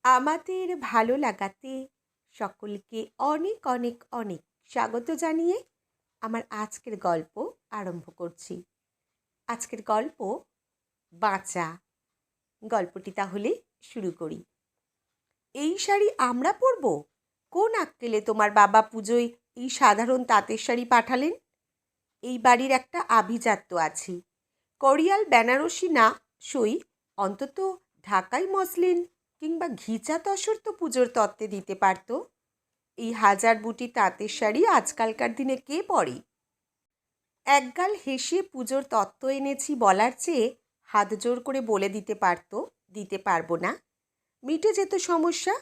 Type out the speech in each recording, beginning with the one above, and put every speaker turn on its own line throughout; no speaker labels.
আমাদের ভালো লাগাতে সকলকে অনেক অনেক অনেক স্বাগত জানিয়ে আমার আজকের গল্প আরম্ভ করছি। আজকের গল্প বাঁচা। গল্পটি তাহলে শুরু করি। এই শাড়ি আমরা পরব? কোন আক্কেলে তোমার বাবা পুজোয় এই সাধারণ তাঁতের শাড়ি পাঠালেন? এই বাড়ির একটা আভিজাত্য আছে। করিয়াল বেনারসি না সই, অন্তত ঢাকাই মসলিন কিংবা ঘিচা তসর তো পুজোর তত্ত্বে দিতে পারত। এই হাজার বুটি তাঁতের শাড়ি আজকালকার দিনে কে পরে? একগাল হেসে পুজোর তত্ত্ব এনেছি বলার চেয়ে হাত জোর করে বলে দিতে পারত দিতে পারবো না, মিটে যেত সমস্যা।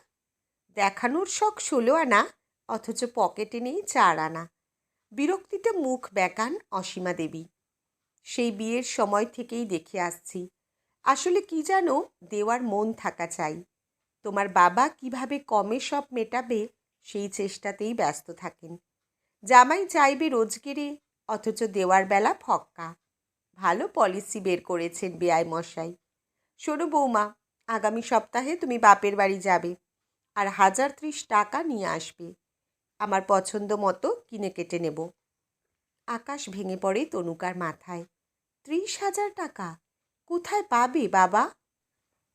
দেখানোর শখ 16 আনা, অথচ পকেটে নেই 4 আনা। বিরক্তিতে মুখ বেঁকান অসীমা দেবী। সেই বিয়ের সময় থেকেই দেখে আসছি, আসলে কি জানো, দেওয়ার মন থাকা চাই। তোমার বাবা কিভাবে কমে সব মেটাবে সেই চেষ্টাতেই ব্যস্ত থাকেন। জামাই চাইবে রোজগেরে, অথচ দেওয়ার বেলা ফক্কা। ভালো পলিসি বের করেছেন বেয়াই মশাই। শোনো বৌমা, আগামী সপ্তাহে তুমি বাপের বাড়ি যাবে আর 1030 টাকা নিয়ে আসবে। আমার পছন্দ মতো কিনে কেটে নেব। আকাশ ভেঙে পড়ে তনুকার মাথায়। 30,000 টাকা কোথায় পাবে বাবা?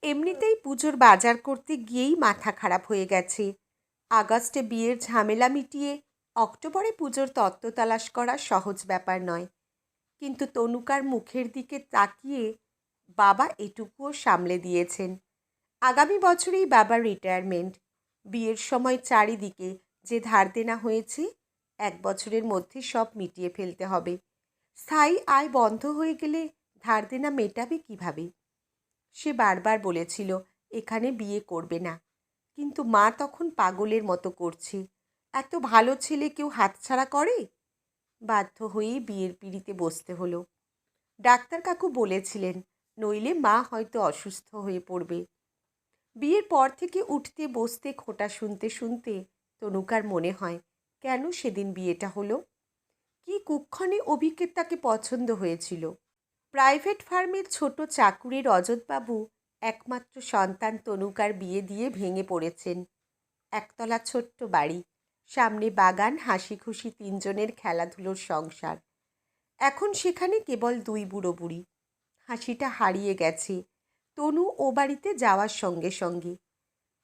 এমনিতেই পুজোর বাজার করতে গিয়েই মাথা খারাপ হয়ে গেছে। আগস্টে বিয়ের ঝামেলা মিটিয়ে অক্টোবরে পুজোর তত্ত্ব তালাশ করা সহজ ব্যাপার নয়। কিন্তু তনুকার মুখের দিকে তাকিয়ে বাবা এটুকুও সামলে দিয়েছেন। আগামী বছরেই বাবার রিটায়ারমেন্ট। বিয়ের সময় চারিদিকে যে ধার দেনা হয়েছে 1 বছরের মধ্যে সব মিটিয়ে ফেলতে হবে। স্থায়ী আয় বন্ধ হয়ে গেলে ধার দেনা মেটাবে কিভাবে? সে বারবার বলেছিল এখানে বিয়ে করবে না, কিন্তু মা তখন পাগলের মতো করছে। এত ভালো ছেলে কেউ হাতছাড়া করে? বাধ্য হয়েই বিয়ের পিঁড়িতে বসতে হলো। ডাক্তার কাকু বলেছিলেন নইলে মা হয়তো অসুস্থ হয়ে পড়বে। বিয়ের পর থেকে উঠতে বসতে খোঁটা শুনতে শুনতে তনুকার মনে হয় কেন সেদিন বিয়েটা হলো। কি কুক্ষণে অভিকের তাকে পছন্দ হয়েছিল। প্রাইভেট ফার্মের ছোট চাকুরে রজতবাবু একমাত্র সন্তান তনুকার বিয়ে দিয়ে ভেঙে পড়েছেন। একতলা ছোট্ট বাড়ি, সামনে বাগান, হাসি খুশি 3 জনের খেলাধুলোর সংসার। এখন সেখানে কেবল 2 বুড়ো বুড়ি। হাসিটা হারিয়ে গেছে তনু ও বাড়িতে যাওয়ার সঙ্গে সঙ্গে।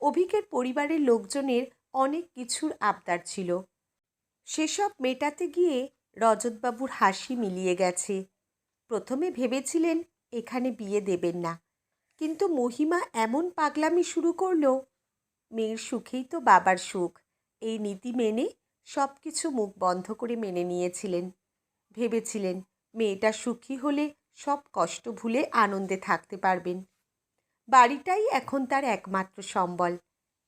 অভিকের পরিবারের লোকজনের অনেক কিছুর আবদার ছিল, সেসব মেটাতে গিয়ে রজতবাবুর হাসি মিলিয়ে গেছে। প্রথমে ভেবেছিলেন এখানে বিয়ে দেবেন না, কিন্তু মহিমা এমন পাগলামি শুরু করলো। মেয়ের সুখেই তো বাবার সুখ, এই নীতি মেনে সব কিছু মুখ বন্ধ করে মেনে নিয়েছিলেন। ভেবেছিলেন মেয়েটা সুখী হলে সব কষ্ট ভুলে আনন্দে থাকতে পারবেন। বাড়িটাই এখন তার একমাত্র সম্বল।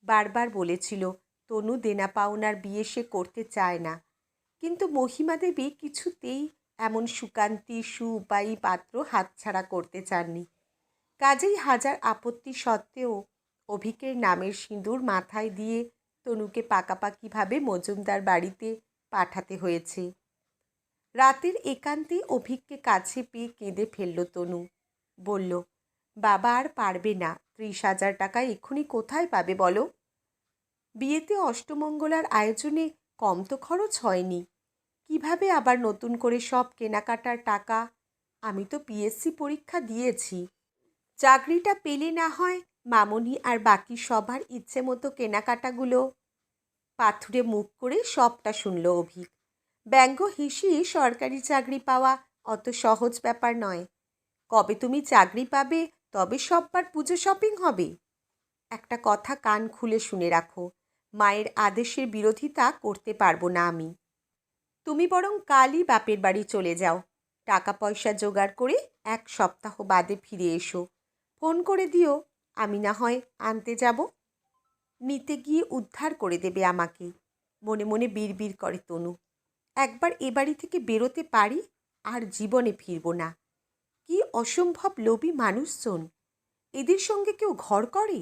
বারবার বলেছিল তনু দেনা পাওনার বিয়ে সে করতে চায় না, কিন্তু মহিমা দেবী কিছুতেই এমন সুকান্তি সুউপায়ী পাত্র হাতছাড়া করতে চাননি। কাজেই হাজার আপত্তি সত্ত্বেও অভিকের নামের সিঁদুর মাথায় দিয়ে তনুকে পাকাপাকিভাবে মজুমদার বাড়িতে পাঠাতে হয়েছে। রাতের একান্তে অভিককে কাছে পেয়ে কেঁদে ফেলল তনু। বলল, বাবা আর পারবে না। 30,000 টাকা এক্ষুনি কোথায় পাবে বলো? বিয়েতে অষ্টমঙ্গলার আয়োজনে কম তো খরচ হয়নি। কিভাবে আবার নতুন করে সব কেনাকাটার টাকা? আমি তো পিএসসি পরীক্ষা দিয়েছি। চাকরিটা পেলে না হয় মামনি আর বাকি সবার ইচ্ছে মতো কেনাকাটাগুলো। পাথুরে মুখ করে সবটা শুনল অভিক। ব্যঙ্গ হেসে সরকারি চাকরি পাওয়া অত সহজ ব্যাপার নয়। কবে তুমি চাকরি পাবে তবে সববার পুজো শপিং হবে? একটা কথা কান খুলে শুনে রাখো, মায়ের আদেশের বিরোধিতা করতে পারবো না আমি। তুমি বরং কালই বাপের বাড়ি চলে যাও। টাকা পয়সা জোগাড় করে 1 সপ্তাহ বাদে ফিরে এসো। ফোন করে দিও, আমি না হয় আনতে যাব। নিতে গিয়ে উদ্ধার করে দেবে আমাকে। মনে মনে বিড়বিড় করে তনু। একবার এ বাড়ি থেকে বেরোতে পারি আর জীবনে ফিরব না। কি অসম্ভব লোভী মানুষজন! এদের সঙ্গে কেউ ঘর করে?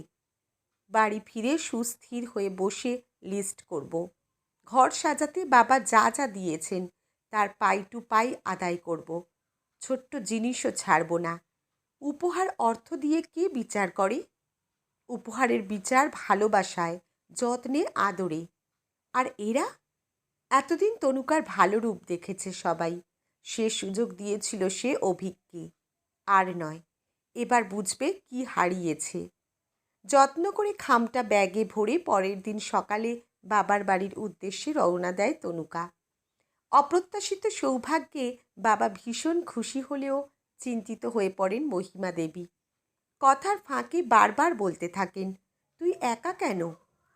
বাড়ি ফিরে সুস্থির হয়ে বসে লিস্ট করব। ঘর সাজাতে বাবা যা যা দিয়েছেন তার পাই টু পাই আদায় করব। ছোট্ট জিনিসও ছাড়ব না। উপহার অর্থ দিয়ে কে বিচার করে? উপহারের বিচার ভালোবাসায়, যত্নে, আদরে। আর এরা এতদিন তনুকার ভালো রূপ দেখেছে সবাই। সে সুযোগ দিয়েছিল সে অভিককে, আর নয়। এবার বুঝবে কি হারিয়েছে। যত্ন করে খামটা ব্যাগে ভরে পরের দিন সকালে বাবার বাড়ির উদ্দেশ্যে রওনা দেয় তনুকা। অপ্রত্যাশিত সৌভাগ্যে বাবা ভীষণ খুশি হলেও চিন্তিত হয়ে পড়েন মহিমা দেবী। কথার ফাঁকে বারবার বলতে থাকেন, তুই একা কেন?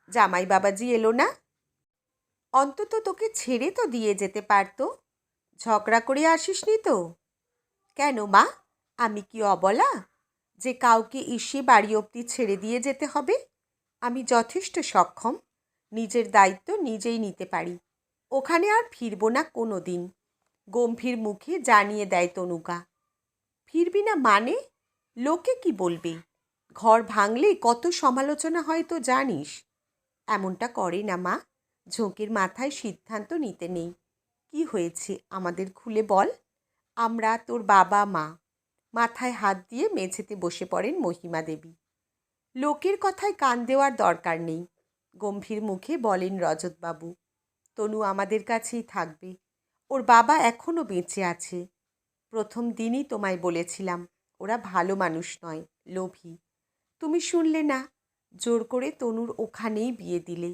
জামাই বাবাজি এলো না? অন্তত তোকে ছেড়ে তো দিয়ে যেতে পারতো। ঝগড়া করে আসিসনি তো? কেন মা, আমি কি অবলা যে কাউকে এসে বাড়ি অবধি ছেড়ে দিয়ে যেতে হবে? আমি যথেষ্ট সক্ষম, নিজের দায়িত্ব নিজেই নিতে পারি। ওখানে আর ফিরব না কোনো দিন, গম্ভীর মুখে জানিয়ে দেয় তনুকা। ফিরবি না মানে? লোকে কি বলবে? ঘর ভাঙলে কত সমালোচনা হয় তো জানিস। এমনটা করে না মা, ঝোঁকের মাথায় সিদ্ধান্ত নিতে নেই। কি হয়েছে আমাদের খুলে বল। আমরা তোর বাবা মা। মাথায় হাত দিয়ে মেঝেতে বসে পড়েন মহিমা দেবী। লোকের কথায় কান দেওয়ার দরকার নেই, গম্ভীর মুখে বলেন রজতবাবু। তনু আমাদের কাছেই থাকবে। ওর বাবা এখনও বেঁচে আছে। প্রথম দিনই তোমায় বলেছিলাম ওরা ভালো মানুষ নয়, লোভী। তুমি শুনলে না, জোর করে তনুর ওখানেই বিয়ে দিলে।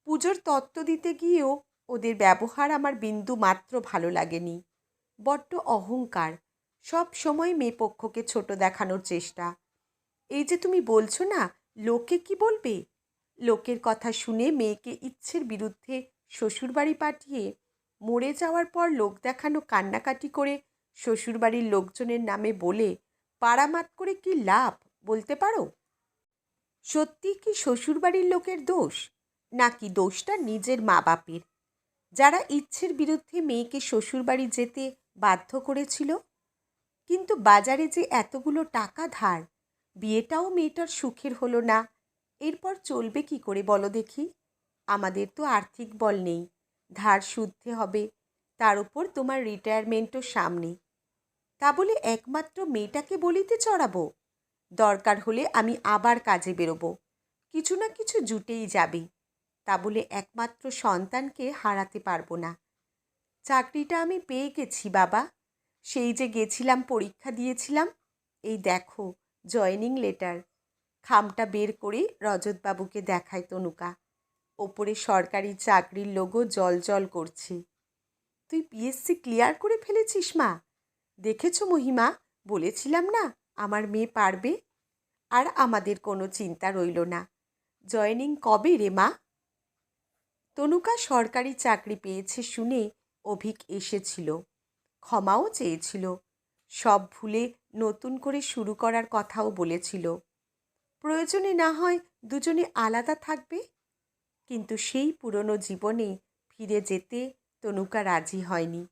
পুজোর তত্ত্ব দিতে গিয়েও ওদের ব্যবহার আমার বিন্দু মাত্র ভালো লাগেনি। বড্ড অহংকার, সব সময় মেয়েপক্ষকে ছোট দেখানোর চেষ্টা। এই যে তুমি বলছো না লোকে কি বলবে, লোকের কথা শুনে মেয়েকে ইচ্ছের বিরুদ্ধে শ্বশুরবাড়ি পাঠিয়ে মরে যাওয়ার পর লোক দেখানো কান্নাকাটি করে শ্বশুরবাড়ির লোকজনের নামে বলে পাড়ামাত করে কি লাভ বলতে পারো? সত্যি কি শ্বশুরবাড়ির লোকের দোষ, নাকি দোষটা নিজের মা বাপের, যারা ইচ্ছের বিরুদ্ধে মেয়েকে শ্বশুরবাড়ি যেতে বাধ্য করেছিল? কিন্তু বাজারে যে এতগুলো টাকা ধার, বিয়েটাও মেয়েটার সুখের হলো না। এরপর চলবে কি করে বলো দেখি? আমাদের তো আর্থিক বল নেই, ধার শুধতে হবে, তার উপর তোমার রিটায়ারমেন্টও সামনে। তা বলে একমাত্র মেয়েটাকে বলিতে চড়াবো? দরকার হলে আমি আবার কাজে বেরোবো, কিছু না কিছু জুটেই যাবে। তা বলে একমাত্র সন্তানকে হারাতে পারবো না। চাকরিটা আমি পেয়ে গেছি বাবা, সেই যে গেছিলাম পরীক্ষা দিয়েছিলাম, এই দেখো জয়েনিং লেটার। খামটা বের করে রজতবাবুকে দেখায় তনুকা। ওপরে সরকারি চাকরির লোগো জল করছে। তুই পিএসসি ক্লিয়ার করে ফেলেছিস মা? দেখেছো মহিমা, বলেছিলাম না আমার মেয়ে পারবে। আর আমাদের কোনো চিন্তা রইল না। জয়েনিং কবে রে মা? তনুকা সরকারি চাকরি পেয়েছে শুনে অভিক এসেছিল, ক্ষমাও চেয়েছিল, সব ভুলে নতুন করে শুরু করার কথাও বলেছিল। প্রয়োজনে না হয় দুজনে আলাদা থাকবে। কিন্তু সেই পুরনো জীবনে ফিরে যেতে তনুকা রাজি হয়নি।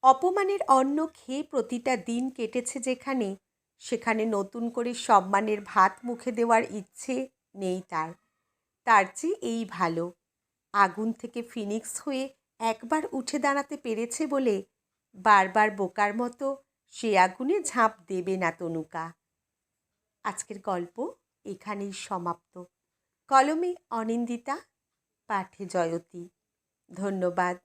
অপমানের অন্ন খেয়ে প্রতিটা দিন কেটেছে যেখানে, সেখানে নতুন করে সম্মানের ভাত মুখে দেওয়ার ইচ্ছে নেই তার। তার চেয়ে এই ভালো, আগুন থেকে ফিনিক্স হয়ে একবার উঠে দাঁড়াতে পেরেছে বলে বারবার বোকার মতো সে আগুনে ঝাঁপ দেবে না তনুকা। আজকের গল্প এখানেই সমাপ্ত। কলমে অনিন্দিতা, পাঠে জয়তী। ধন্যবাদ।